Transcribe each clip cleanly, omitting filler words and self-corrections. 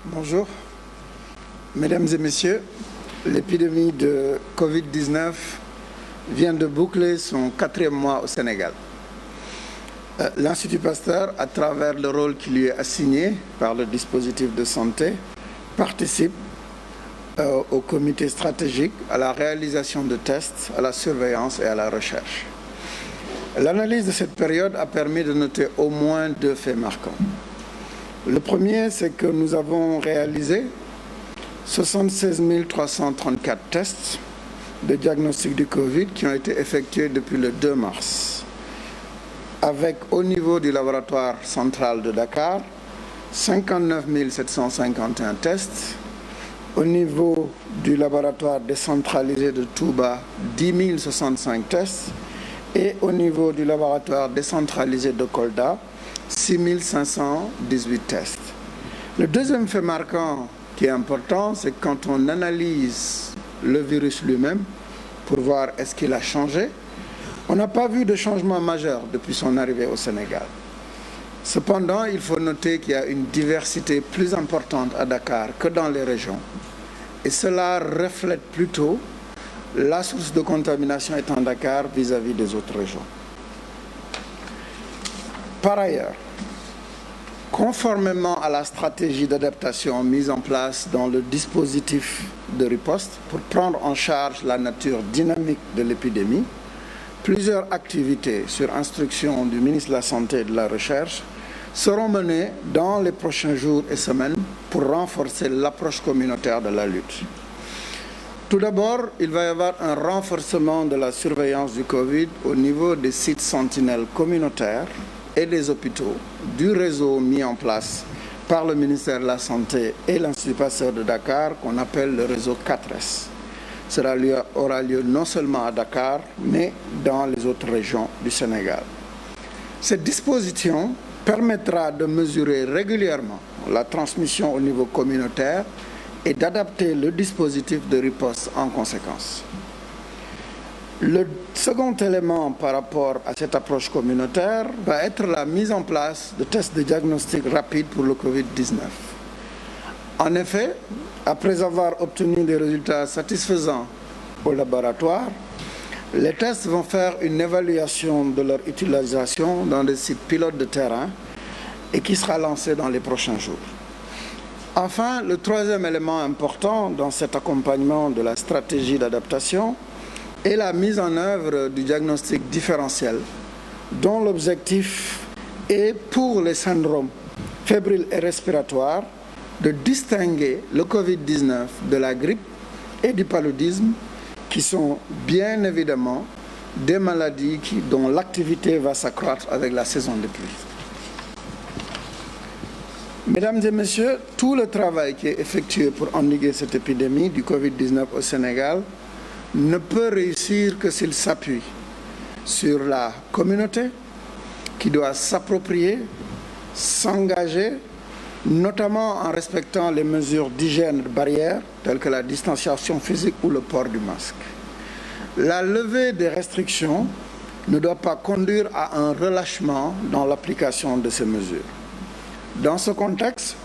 Bonjour. Mesdames et messieurs, l'épidémie de Covid-19 vient de boucler son 4e mois au Sénégal. L'Institut Pasteur, à travers le rôle qui lui est assigné par le dispositif de santé, participe au comité stratégique, à la réalisation de tests, à la surveillance et à la recherche. L'analyse de cette période a permis de noter au moins 2 faits marquants. Le premier, c'est que nous avons réalisé 76 334 tests de diagnostic du Covid qui ont été effectués depuis le 2 mars, avec au niveau du laboratoire central de Dakar, 59 751 tests, au niveau du laboratoire décentralisé de Touba, 10 065 tests, et au niveau du laboratoire décentralisé de Kolda, 6 518 tests. Le deuxième fait marquant qui est important, c'est quand on analyse le virus lui-même pour voir est-ce qu'il a changé, on n'a pas vu de changement majeur depuis son arrivée au Sénégal. Cependant, il faut noter qu'il y a une diversité plus importante à Dakar que dans les régions. Et cela reflète plutôt la source de contamination étant Dakar vis-à-vis des autres régions. Par ailleurs, conformément à la stratégie d'adaptation mise en place dans le dispositif de riposte pour prendre en charge la nature dynamique de l'épidémie, plusieurs activités sur instruction du ministre de la Santé et de la Recherche seront menées dans les prochains jours et semaines pour renforcer l'approche communautaire de la lutte. Tout d'abord, il va y avoir un renforcement de la surveillance du Covid au niveau des sites sentinelles communautaires et des hôpitaux du réseau mis en place par le ministère de la Santé et l'Institut Pasteur de Dakar qu'on appelle le réseau 4S. Cela aura lieu non seulement à Dakar, mais dans les autres régions du Sénégal. Cette disposition permettra de mesurer régulièrement la transmission au niveau communautaire et d'adapter le dispositif de riposte en conséquence. Le second élément par rapport à cette approche communautaire va être la mise en place de tests de diagnostic rapide pour le Covid-19. En effet, après avoir obtenu des résultats satisfaisants au laboratoire, les tests vont faire une évaluation de leur utilisation dans des sites pilotes de terrain et qui sera lancé dans les prochains jours. Enfin, le troisième élément important dans cet accompagnement de la stratégie d'adaptation est la mise en œuvre du diagnostic différentiel, dont l'objectif est, pour les syndromes fébriles et respiratoires, de distinguer le Covid-19 de la grippe et du paludisme, qui sont bien évidemment des maladies dont l'activité va s'accroître avec la saison des pluies. Mesdames et messieurs, tout le travail qui est effectué pour endiguer cette épidémie du Covid-19 au Sénégal ne peut réussir que s'il s'appuie sur la communauté qui doit s'approprier, s'engager, notamment en respectant les mesures d'hygiène de barrière, telles que la distanciation physique ou le port du masque. La levée des restrictions ne doit pas conduire à un relâchement dans l'application de ces mesures. Dans ce contexte,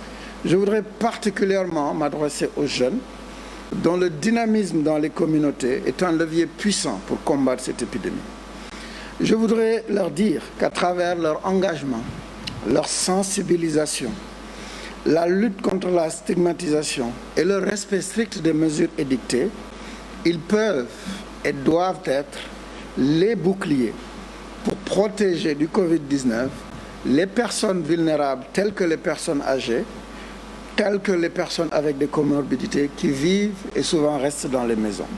je voudrais particulièrement m'adresser aux jeunes, dont le dynamisme dans les communautés est un levier puissant pour combattre cette épidémie. Je voudrais leur dire qu'à travers leur engagement, leur sensibilisation, la lutte contre la stigmatisation et le respect strict des mesures édictées, ils peuvent et doivent être les boucliers pour protéger du Covid-19 les personnes vulnérables telles que les personnes âgées, telles que les personnes avec des comorbidités qui vivent et souvent restent dans les maisons.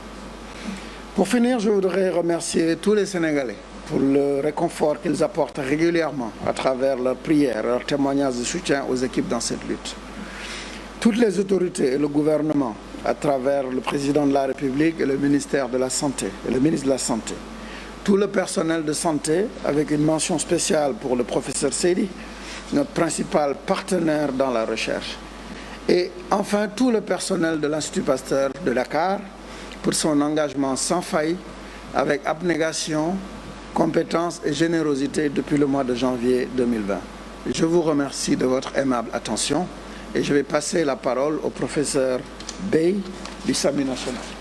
Pour finir, je voudrais remercier tous les Sénégalais pour le réconfort qu'ils apportent régulièrement à travers leurs prières, leurs témoignages de soutien aux équipes dans cette lutte. Toutes les autorités et le gouvernement, à travers le président de la République et le ministère de la Santé et le ministre de la Santé, tout le personnel de santé, avec une mention spéciale pour le professeur Seydi, notre principal partenaire dans la recherche. Et enfin, tout le personnel de l'Institut Pasteur de Dakar pour son engagement sans faille, avec abnégation, compétence et générosité depuis le mois de janvier 2020. Je vous remercie de votre aimable attention Et je vais passer la parole au professeur Bey du SAMU national.